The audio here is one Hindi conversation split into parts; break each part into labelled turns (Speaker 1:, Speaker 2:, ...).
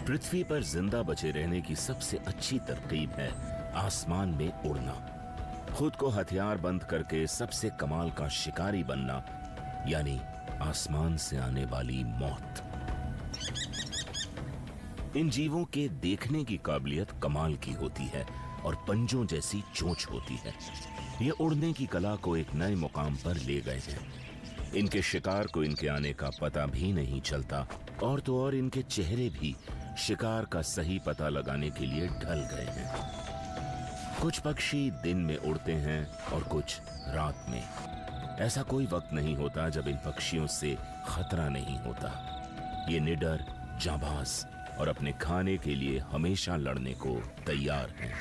Speaker 1: पृथ्वी पर जिंदा बचे रहने की सबसे अच्छी तरकीब है आसमान में उड़ना, खुद को हथियार बंद करके सबसे कमाल का शिकारी बनना, यानी आसमान से आने वाली मौत। इन जीवों के देखने की काबिलियत कमाल की होती है और पंजों जैसी चोंच होती है। ये उड़ने की कला को एक नए मुकाम पर ले गए हैं। इनके शिकार को इनके आने का पता भी नहीं चलता, और तो और इनके चेहरे भी शिकार का सही पता लगाने के लिए ढल गए हैं। कुछ पक्षी दिन में उड़ते हैं और कुछ रात में। ऐसा कोई वक्त नहीं होता जब इन पक्षियों से खतरा नहीं होता। ये निडर, जाबाज और अपने खाने के लिए हमेशा लड़ने को तैयार हैं।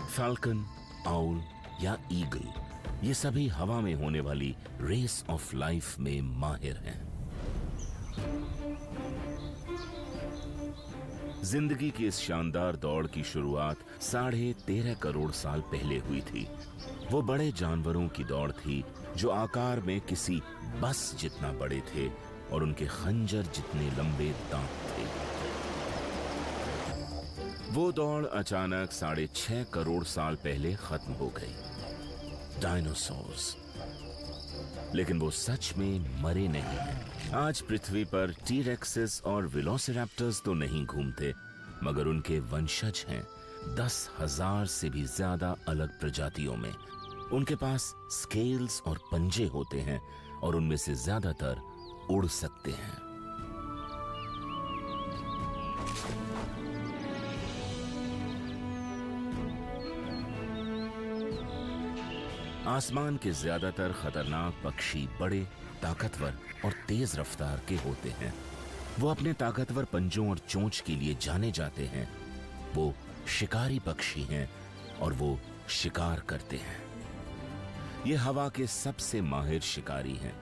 Speaker 1: फाल्कन, आउल या ईगल, ये सभी हवा में होने वाली रेस ऑफ लाइफ में माहिर हैं। जिंदगी की इस शानदार दौड़ की शुरुआत 13.5 करोड़ साल पहले हुई थी। वो बड़े जानवरों की दौड़ थी जो आकार में किसी बस जितना बड़े थे और उनके खंजर जितने लंबे दांत थे। वो दौड़ अचानक 6.5 करोड़ साल पहले खत्म हो गई। डायनासोर्स। लेकिन वो सच में मरे नहीं हैं। आज पृथ्वी पर टी-रेक्सेस और वेलोसिरैप्टर्स तो नहीं घूमते, मगर उनके वंशज हैं 10,000 से भी ज्यादा अलग प्रजातियों में। उनके पास स्केल्स और पंजे होते हैं और उनमें से ज्यादातर उड़ सकते हैं। आसमान के ज्यादातर खतरनाक पक्षी बड़े, ताकतवर और तेज रफ्तार के होते हैं। वो अपने ताकतवर पंजों और चोंच के लिए जाने जाते हैं। वो शिकारी पक्षी हैं और वो शिकार करते हैं। ये हवा के सबसे माहिर शिकारी हैं।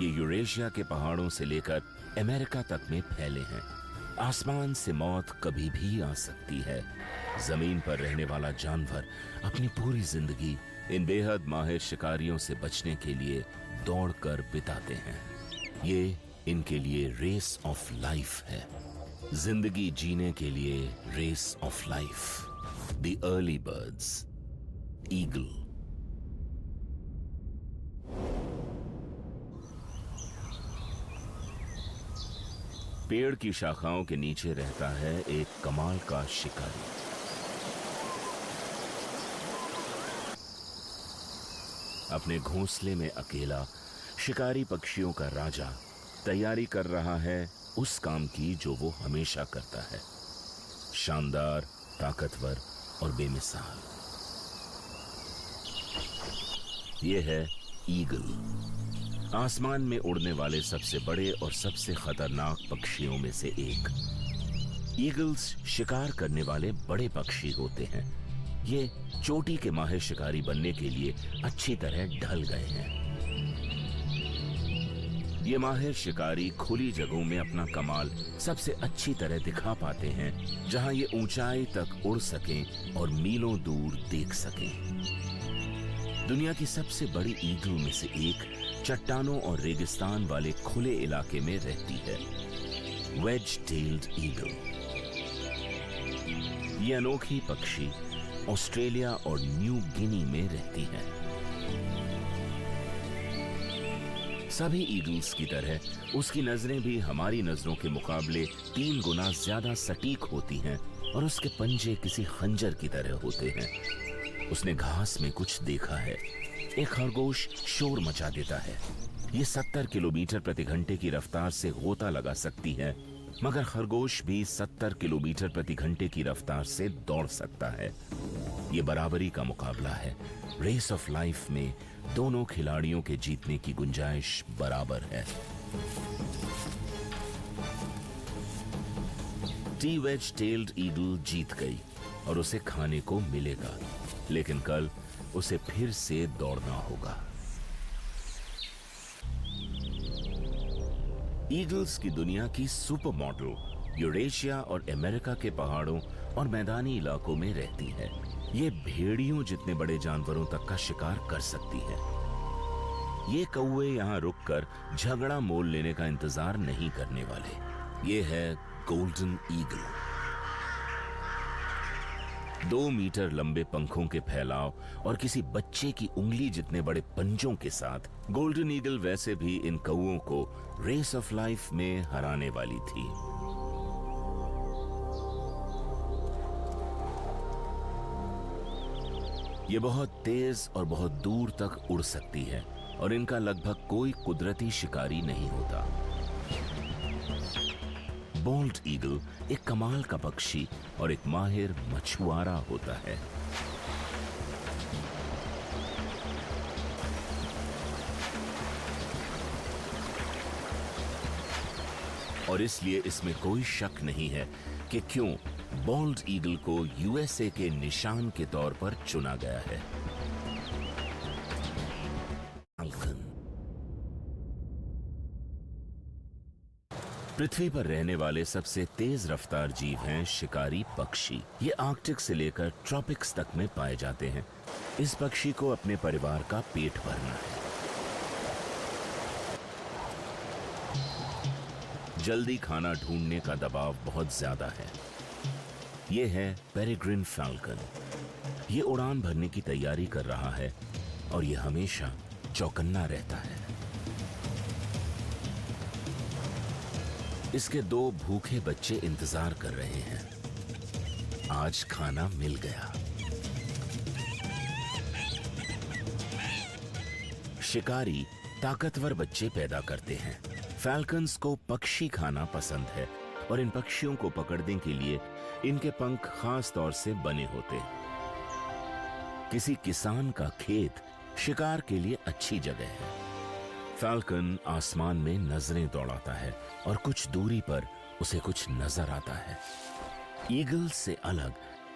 Speaker 1: ये यूरेशिया के पहाड़ों से लेकर अमेरिका तक में फैले हैं। आसमान से मौत कभी भी आ सकती है। जमीन पर रहने वाला जानवर अपनी पूरी जिंदगी इन बेहद माहिर शिकारियों से बचने के लिए दौड़कर बिताते हैं। ये इनके लिए रेस ऑफ लाइफ है। जिंदगी जीने के लिए race of life. The early birds, eagle. पेड़ की शाखाओं के नीचे रहता है एक कमाल का शिकारी। अपने घोंसले में अकेला शिकारी पक्षियों का राजा तैयारी कर रहा है उस काम की जो वो हमेशा करता है। शानदार, ताकतवर और बेमिसाल। ये है ईगल, आसमान में उड़ने वाले सबसे बड़े और सबसे खतरनाक पक्षियों में से एक। ईगल्स शिकार करने वाले बड़े पक्षी होते हैं। ये चोटी के माहिर शिकारी बनने के लिए अच्छी तरह ढल गए हैं। ये माहिर शिकारी खुली जगहों में अपना कमाल सबसे अच्छी तरह दिखा पाते हैं, जहां ये ऊंचाई तक उड़ सकें और मीलों दूर देख सकें। दुनिया की सबसे बड़ी ईगल में से एक चट्टानों और रेगिस्तान वाले खुले इलाके में रहती है, वेज-टेल्ड ईगल। ये अनोखी पक्षी ऑस्ट्रेलिया और न्यू गिनी में रहती है। सभी ईगल्स की तरह उसकी नजरें भी हमारी नजरों के मुकाबले 3 गुना ज्यादा सटीक होती हैं और उसके पंजे किसी खंजर की तरह होते हैं। उसने घास में कुछ देखा है। एक खरगोश शोर मचा देता है। ये 70 किलोमीटर प्रति घंटे की रफ्तार से गोता लगा सकती है, मगर खरगोश भी 70 किलोमीटर प्रति घंटे की रफ्तार से दौड़ सकता है। ये बराबरी का मुकाबला है। रेस ऑफ लाइफ में दोनों खिलाड़ियों के जीतने की गुंजाइश बराबर है। टी वेज टेल्ड ईगल जीत गई और उसे खाने को मिलेगा, लेकिन कल उसे फिर से दौड़ना होगा। ईगल्स की दुनिया की सुपर मॉडल यूरेशिया और अमेरिका के पहाड़ों और मैदानी इलाकों में रहती है। ये भेड़ियों जितने बड़े जानवरों तक का शिकार कर सकती है। ये कौवे यहाँ रुककर झगड़ा मोल लेने का इंतजार नहीं करने वाले। ये है गोल्डन ईगल। 2 मीटर लंबे पंखों के फैलाव और किसी बच्चे की उंगली जितने बड़े पंजों के साथ गोल्डन ईगल वैसे भी इन कौवों को रेस ऑफ लाइफ में हराने वाली थी। ये बहुत तेज और बहुत दूर तक उड़ सकती है और इनका लगभग कोई कुदरती शिकारी नहीं होता। बोल्ड ईगल एक कमाल का पक्षी और एक माहिर मछुआरा होता है। और इसलिए इसमें कोई शक नहीं है कि क्यों बोल्ड ईगल को यूएसए के निशान के तौर पर चुना गया है। पृथ्वी पर रहने वाले सबसे तेज रफ्तार जीव हैं शिकारी पक्षी। ये आर्कटिक से लेकर ट्रॉपिक्स तक में पाए जाते हैं। इस पक्षी को अपने परिवार का पेट भरना है। जल्दी खाना ढूंढने का दबाव बहुत ज्यादा है। ये है पेरेग्रिन फैल्कन। ये उड़ान भरने की तैयारी कर रहा है और ये हमेशा चौकन्ना रहता है। इसके 2 भूखे बच्चे इंतजार कर रहे हैं। आज खाना मिल गया। शिकारी ताकतवर बच्चे पैदा करते हैं। फैल्कन्स को पक्षी खाना पसंद है और इन पक्षियों को पकड़ने के लिए इनके पंख खास तौर से बने होते हैं। किसी किसान का खेत शिकार के लिए अच्छी जगह है। फैल्कन आसमान में नजरें दौड़ाता है और कुछ दूरी पर उसे कुछ नजर आता है। ईगल से अलग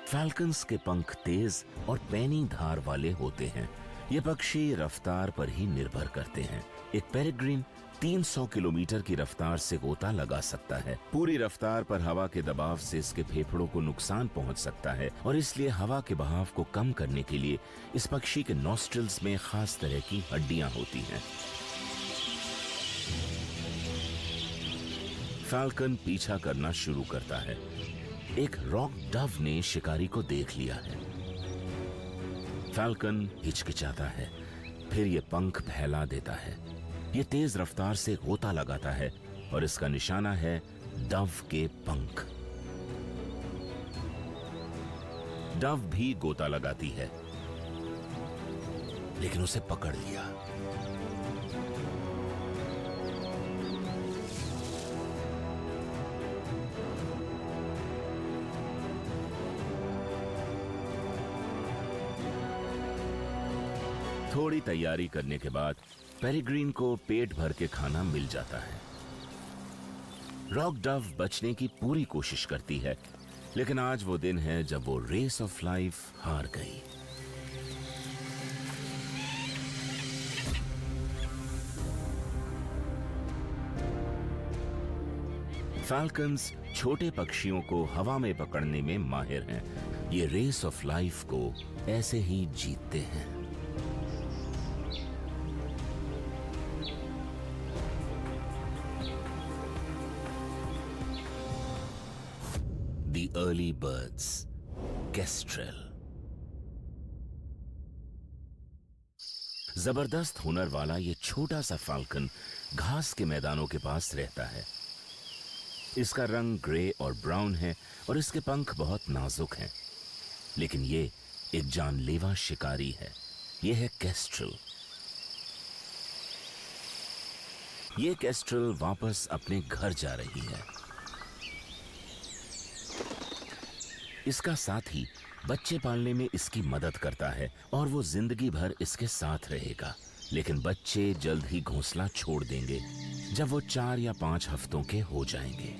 Speaker 1: फैल्कन्स के पंख तेज और पैनी धार वाले होते हैं। ये पक्षी रफ्तार पर ही निर्भर करते हैं। एक पेरेग्रिन 300 किलोमीटर की रफ्तार से गोता लगा सकता है। पूरी रफ्तार पर हवा के दबाव से इसके फेफड़ों को नुकसान पहुंच सकता है और इसलिए हवा के बहाव को कम करने के लिए इस पक्षी के नॉस्ट्रिल्स में खास तरह की हड्डियां होती हैं। फैल्कन पीछा करना शुरू करता है। एक रॉक डव ने शिकारी को देख लिया है। फैल्कन हिचकिचाता है, फिर ये पंख फैला देता है। ये तेज रफ्तार से गोता लगाता है और इसका निशाना है डव के पंख। डव भी गोता लगाती है, लेकिन उसे पकड़ लिया। थोड़ी तैयारी करने के बाद पेरेग्रीन को पेट भर के खाना मिल जाता है। रॉक डव बचने की पूरी कोशिश करती है, लेकिन आज वो दिन है जब वो रेस ऑफ लाइफ हार गई। फैल्कन्स छोटे पक्षियों को हवा में पकड़ने में माहिर हैं। ये रेस ऑफ लाइफ को ऐसे ही जीतते हैं। The early birds, kestrel। जबरदस्त हुनर वाला ये छोटा सा फाल्कन घास के मैदानों के पास रहता है। इसका रंग ग्रे और ब्राउन है और इसके पंख बहुत नाजुक हैं। लेकिन ये एक जानलेवा शिकारी है। ये है केस्ट्रल। ये केस्ट्रल वापस अपने घर जा रही है। इसका साथी बच्चे पालने में इसकी मदद करता है और वो जिंदगी भर इसके साथ रहेगा। लेकिन बच्चे जल्द ही घोंसला छोड़ देंगे जब वो 4 या 5 हफ्तों के हो जाएंगे।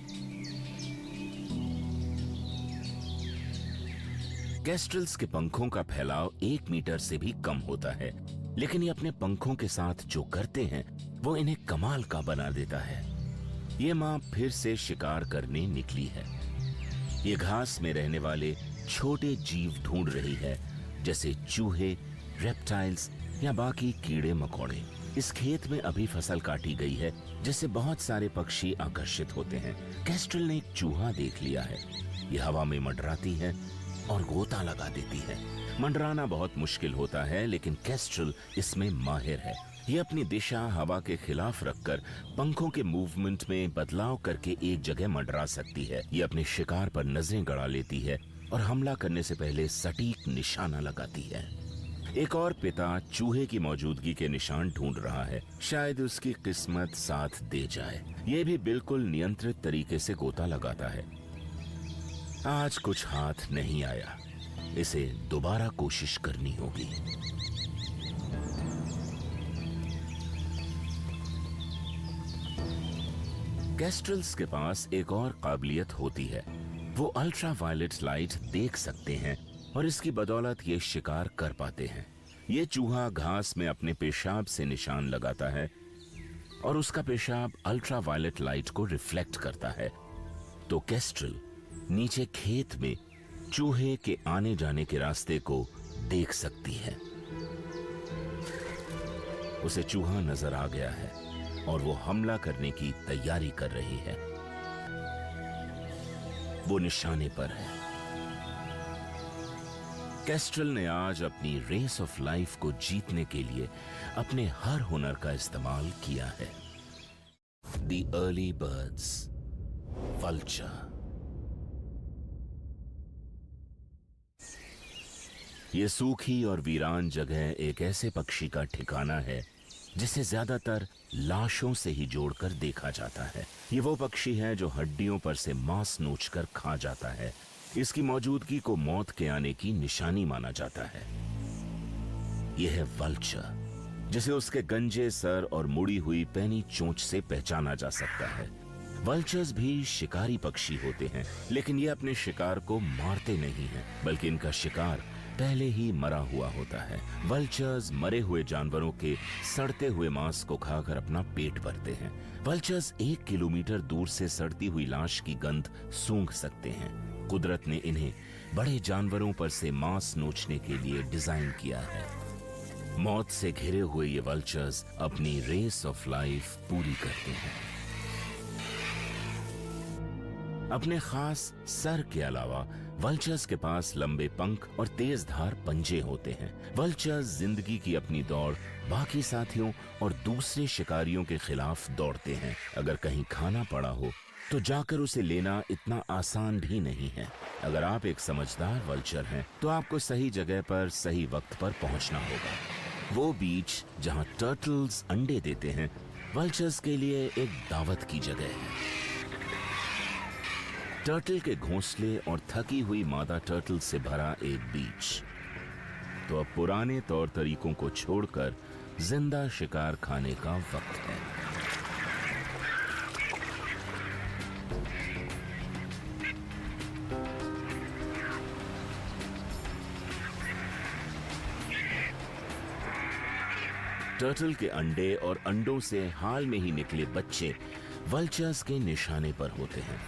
Speaker 1: केस्ट्रल्स के पंखों का फैलाव 1 मीटर से भी कम होता है, लेकिन ये अपने पंखों के साथ जो करते हैं वो इन्हें कमाल का बना देता है। ये मां फिर से शिकार करने निकली है। ये घास में रहने वाले छोटे जीव ढूंढ रही है, जैसे चूहे, रेप्टाइल्स या बाकी कीड़े मकोड़े। इस खेत में अभी फसल काटी गई है, जिससे बहुत सारे पक्षी आकर्षित होते हैं। केस्ट्रल ने एक चूहा देख लिया है। ये हवा में मंडराती है और गोता लगा देती है। मंडराना बहुत मुश्किल होता है, लेकिन केस्ट्रल इसमें माहिर है। ये अपनी दिशा हवा के खिलाफ रखकर पंखों के मूवमेंट में बदलाव करके एक जगह मंडरा सकती है। ये अपने शिकार पर नजरें गड़ा लेती है और हमला करने से पहले सटीक निशाना लगाती है। एक और पिता चूहे की मौजूदगी के निशान ढूंढ रहा है। शायद उसकी किस्मत साथ दे जाए। ये भी बिल्कुल नियंत्रित तरीके से गोता लगाता है। आज कुछ हाथ नहीं आया, इसे दोबारा कोशिश करनी होगी। केस्ट्रल्स के पास एक और काबिलियत होती है। वो अल्ट्रा वायलेट लाइट देख सकते हैं और इसकी बदौलत ये शिकार कर पाते हैं। ये चूहा घास में अपने पेशाब से निशान लगाता है और उसका पेशाब अल्ट्रा वायलेट लाइट को रिफ्लेक्ट करता है। तो केस्ट्रल नीचे खेत में चूहे के आने जाने के रास्ते को देख सकती है। उसे चूहा नजर आ गया है और वो हमला करने की तैयारी कर रही है। वो निशाने पर है। केस्ट्रल ने आज अपनी रेस ऑफ लाइफ को जीतने के लिए अपने हर हुनर का इस्तेमाल किया है। The early birds, vulture. ये सूखी और वीरान जगह एक ऐसे पक्षी का ठिकाना है जिसे ज्यादातर लाशों से ही जोड़कर देखा जाता है। ये वो पक्षी है जो हड्डियों पर से मांस नोचकर खा जाता है। इसकी मौजूदगी को मौत के आने की निशानी माना जाता है। यह है वल्चर, जिसे उसके गंजे सर और मुड़ी हुई पैनी चोंच से पहचाना जा सकता है। वल्चर्स भी शिकारी पक्षी होते हैं, लेकिन ये अपने शिकार को मारते नहीं हैं, बल्कि इनका शिकार पहले ही मरा हुआ होता है। वल्चर्स मरे हुए जानवरों के सड़ते हुए मांस को खाकर अपना पेट भरते हैं। वल्चर्स 1 किलोमीटर दूर से सड़ती हुई लाश की गंध सूंघ सकते हैं। कुदरत ने इन्हें बड़े जानवरों पर से मांस नोचने के लिए डिजाइन किया है। मौत से घिरे हुए ये वल्चर्स अपनी रेस ऑफ लाइफ पूरी करते हैं। अपने खास सर के अलावा वल्चर्स के पास लंबे पंख और तेज धार पंजे होते हैं। वल्चर्स जिंदगी की अपनी दौड़ बाकी साथियों और दूसरे शिकारियों के खिलाफ दौड़ते हैं। अगर कहीं खाना पड़ा हो तो जाकर उसे लेना इतना आसान भी नहीं है। अगर आप एक समझदार वल्चर हैं तो आपको सही जगह पर सही वक्त पर पहुंचना होगा। वो बीच जहां टर्टल्स अंडे देते हैं, वल्चर्स के लिए एक दावत की जगह है। टर्टल के घोंसले और थकी हुई मादा टर्टल से भरा एक बीच। तो अब पुराने तौर तरीकों को छोड़कर जिंदा शिकार खाने का वक्त है। टर्टल के अंडे और अंडों से हाल में ही निकले बच्चे वल्चर्स के निशाने पर होते हैं,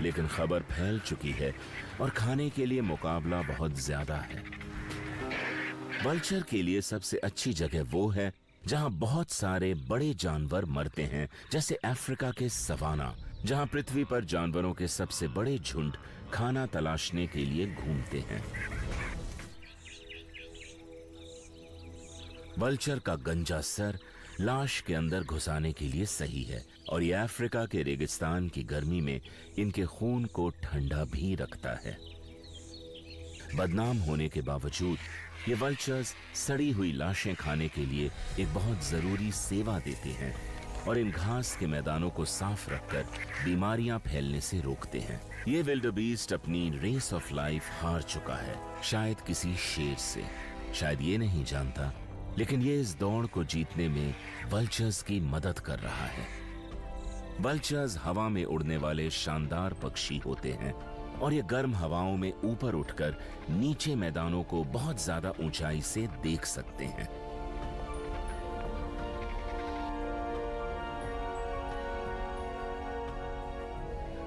Speaker 1: लेकिन खबर फैल चुकी है और खाने के लिए मुकाबला बहुत ज्यादा है। वल्चर के लिए सबसे अच्छी जगह वो है जहां बहुत सारे बड़े जानवर मरते हैं, जैसे अफ्रीका के सवाना, जहां पृथ्वी पर जानवरों के सबसे बड़े झुंड खाना तलाशने के लिए घूमते हैं। वल्चर का गंजा सर लाश के अंदर घुसाने के लिए सही है और यह अफ्रीका के रेगिस्तान की गर्मी में इनके खून को ठंडा भी रखता है। बदनाम होने के बावजूद ये वल्चर्स सड़ी हुई लाशें खाने के लिए एक बहुत जरूरी सेवा देते हैं और इन घास के मैदानों को साफ रखकर बीमारियां फैलने से रोकते हैं। ये विल्डरबीस्ट अपनी रेस ऑफ लाइफ हार चुका है, शायद किसी शेर से। शायद ये नहीं जानता, लेकिन ये इस दौड़ को जीतने में वल्चर्स की मदद कर रहा है। वल्चर्स हवा में उड़ने वाले शानदार पक्षी होते हैं और ये गर्म हवाओं में ऊपर उठकर नीचे मैदानों को बहुत ज्यादा ऊंचाई से देख सकते हैं।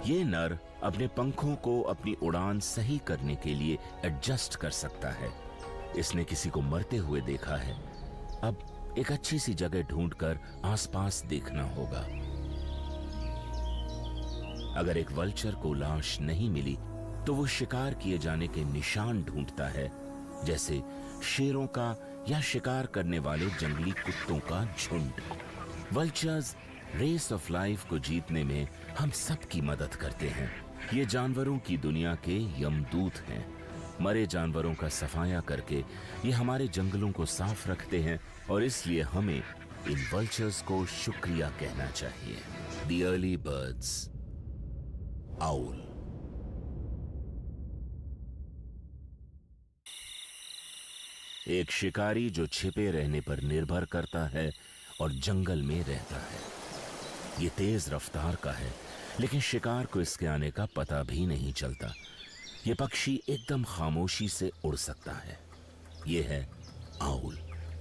Speaker 1: ये नर अपने पंखों को अपनी उड़ान सही करने के लिए एडजस्ट कर सकता है। इसने किसी को मरते हुए देखा है। अब एक अच्छी सी जगह ढूंढकर आसपास देखना होगा। अगर एक वल्चर को लाश नहीं मिली तो वो शिकार किए जाने के निशान ढूंढता है, जैसे शेरों का या शिकार करने वाले जंगली कुत्तों का झुंड। वल्चर्स रेस ऑफ लाइफ को जीतने में हम सबकी मदद करते हैं। ये जानवरों की दुनिया के यमदूत हैं। मरे जानवरों का सफाया करके ये हमारे जंगलों को साफ रखते हैं और इसलिए हमें इन वल्चर्स को शुक्रिया कहना चाहिए। The early birds, owl. एक शिकारी जो छिपे रहने पर निर्भर करता है और जंगल में रहता है। ये तेज रफ्तार का है, लेकिन शिकार को इसके आने का पता भी नहीं चलता। ये पक्षी एकदम खामोशी से उड़ सकता है। ये है आउल।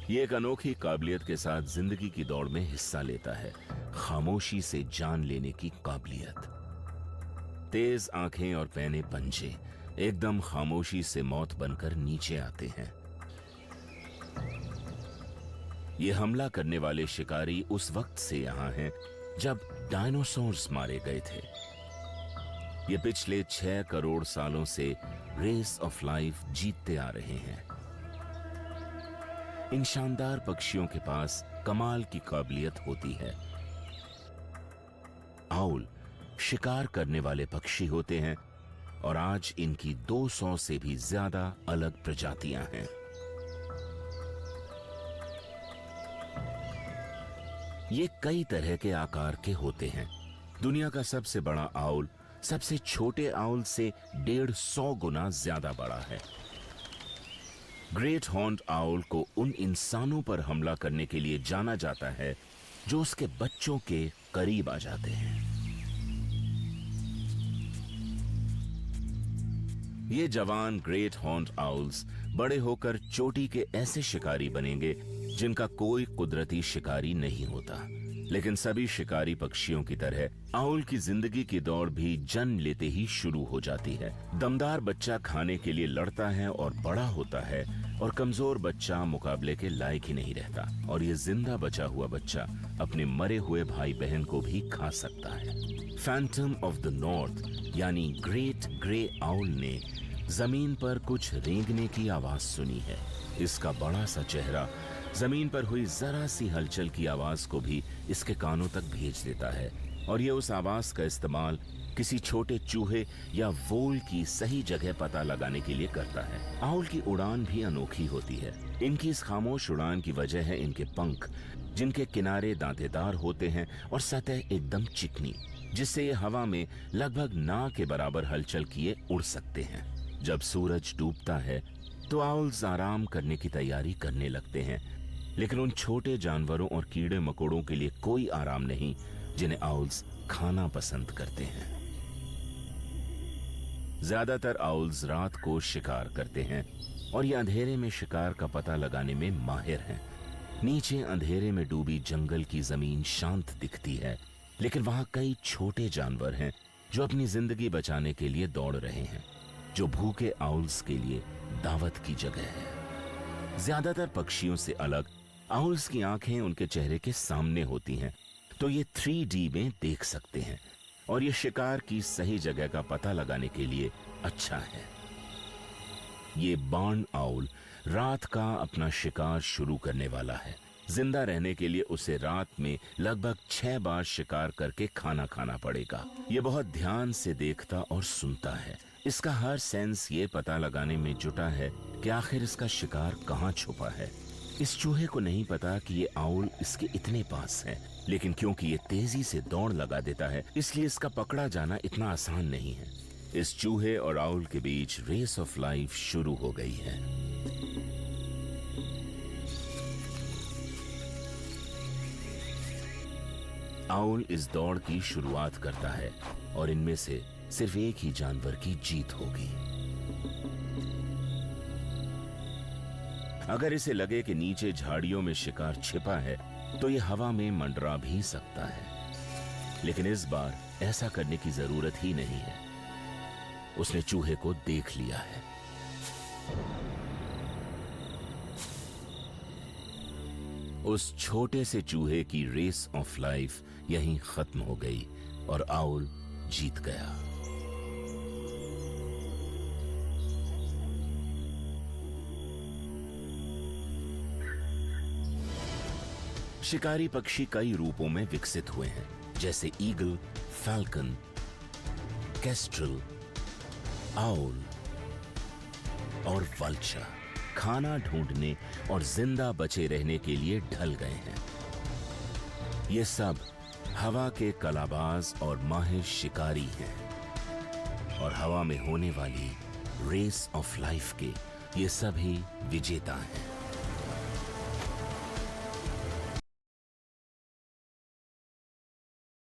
Speaker 1: ये एक अनोखी काबिलियत के साथ जिंदगी की दौड़ में हिस्सा लेता है, खामोशी से जान लेने की काबिलियत। तेज आंखें और पैने पंजे एकदम खामोशी से मौत बनकर नीचे आते हैं। ये हमला करने वाले शिकारी उस वक्त से यहां हैं जब डायनासोर्स मारे गए थे। ये पिछले 6 करोड़ सालों से रेस ऑफ लाइफ जीतते आ रहे हैं। इन शानदार पक्षियों के पास कमाल की काबिलियत होती है। आउल शिकार करने वाले पक्षी होते हैं और आज इनकी 200 से भी ज्यादा अलग प्रजातियां हैं। ये कई तरह के आकार के होते हैं। दुनिया का सबसे बड़ा आउल सबसे छोटे आउल से 150 गुना ज्यादा बड़ा है। ग्रेट हॉर्न्ड आउल को उन इंसानों पर हमला करने के लिए जाना जाता है जो उसके बच्चों के करीब आ जाते हैं। ये जवान ग्रेट हॉर्न्ड आउल्स बड़े होकर चोटी के ऐसे शिकारी बनेंगे जिनका कोई कुदरती शिकारी नहीं होता। लेकिन सभी शिकारी पक्षियों की तरह आउल की जिंदगी की दौड़ भी जन्म लेते ही शुरू हो जाती है। दमदार बच्चा खाने के लिए लड़ता है और बड़ा होता है, और कमजोर बच्चा मुकाबले के लायक ही नहीं रहता। और ये जिंदा बचा हुआ बच्चा अपने मरे हुए भाई बहन को भी खा सकता है। फैंटम ऑफ द नॉर्थ यानी ग्रेट ग्रे आउल ने जमीन पर कुछ रेंगने की आवाज सुनी है। इसका बड़ा सा चेहरा जमीन पर हुई जरा सी हलचल की आवाज को भी इसके कानों तक भेज देता है, और ये उस आवाज का इस्तेमाल किसी छोटे चूहे या वोल की सही जगह पता लगाने के लिए करता है। आउल की उड़ान भी अनोखी होती है। इनकी इस खामोश उड़ान की वजह है इनके पंख, जिनके किनारे दांतेदार होते हैं और सतह एकदम चिकनी, जिससे ये हवा में लगभग ना के बराबर हलचल किए उड़ सकते हैं। जब सूरज डूबता है तो आउल्स आराम करने की तैयारी करने लगते हैं, लेकिन उन छोटे जानवरों और कीड़े मकोड़ों के लिए कोई आराम नहीं जिन्हें आउल्स खाना पसंद करते हैं। ज्यादातर आउल्स रात को शिकार करते हैं और ये अंधेरे में शिकार का पता लगाने में माहिर हैं। नीचे अंधेरे में डूबी जंगल की जमीन शांत दिखती है, लेकिन वहां कई छोटे जानवर हैं जो अपनी जिंदगी बचाने के लिए दौड़ रहे हैं, जो भूखे आउल्स के लिए दावत की जगह है। ज्यादातर पक्षियों से अलग आउल्स की आंखें उनके चेहरे के सामने होती हैं, तो ये 3D में देख सकते हैं, और ये शिकार की सही जगह का पता लगाने के लिए अच्छा है। ये बार्न आउल रात का अपना शिकार शुरू करने वाला है। जिंदा रहने के लिए उसे रात में लगभग 6 बार शिकार करके खाना खाना पड़ेगा। ये बहुत ध्यान से देखता और सुनता है। इसका हर सेंस ये पता लगाने में जुटा है कि आखिर इसका शिकार कहाँ छुपा है। इस चूहे को नहीं पता कि ये आउल इसके इतने पास है, लेकिन क्योंकि ये तेजी से दौड़ लगा देता है, इसलिए इसका पकड़ा जाना इतना आसान नहीं है। इस चूहे और आउल के बीच रेस ऑफ लाइफ शुरू हो गई है। आउल इस दौड़ की शुरुआत करता है और इनमें से सिर्फ एक ही जानवर की जीत होगी। अगर इसे लगे कि नीचे झाड़ियों में शिकार छिपा है तो ये हवा में मंडरा भी सकता है, लेकिन इस बार ऐसा करने की जरूरत ही नहीं है। उसने चूहे को देख लिया है। उस छोटे से चूहे की रेस ऑफ लाइफ यहीं खत्म हो गई और आउल जीत गया। शिकारी पक्षी कई रूपों में विकसित हुए हैं, जैसे ईगल, फैल्कन, केस्ट्रल, आउल और वल्चर खाना ढूंढने और जिंदा बचे रहने के लिए ढल गए हैं। ये सब हवा के कलाबाज और माहिर शिकारी हैं और हवा में होने वाली रेस ऑफ लाइफ के ये सभी विजेता हैं।